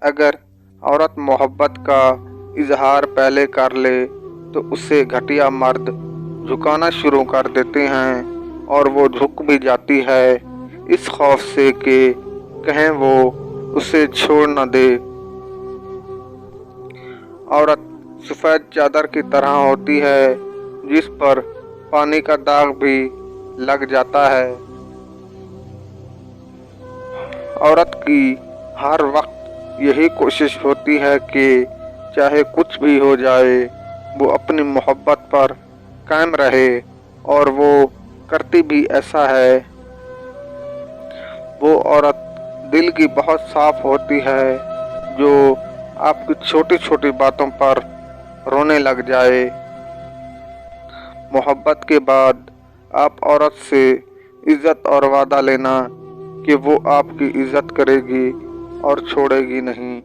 अगर औरत मोहब्बत का इजहार पहले कर ले तो उसे घटिया मर्द झुकाना शुरू कर देते हैं और वो झुक भी जाती है, इस खौफ से कि कहीं वो उसे छोड़ न दे। औरत सफ़ेद चादर की तरह होती है जिस पर पानी का दाग भी लग जाता है। औरत की हर वक्त यही कोशिश होती है कि चाहे कुछ भी हो जाए वो अपनी मोहब्बत पर कायम रहे, और वो करती भी ऐसा है। वो औरत दिल की बहुत साफ होती है जो आपकी छोटी छोटी बातों पर रोने लग जाए। मोहब्बत के बाद आप औरत से इज्जत और वादा लेना कि वो आपकी इज्जत करेगी और छोड़ेगी नहीं।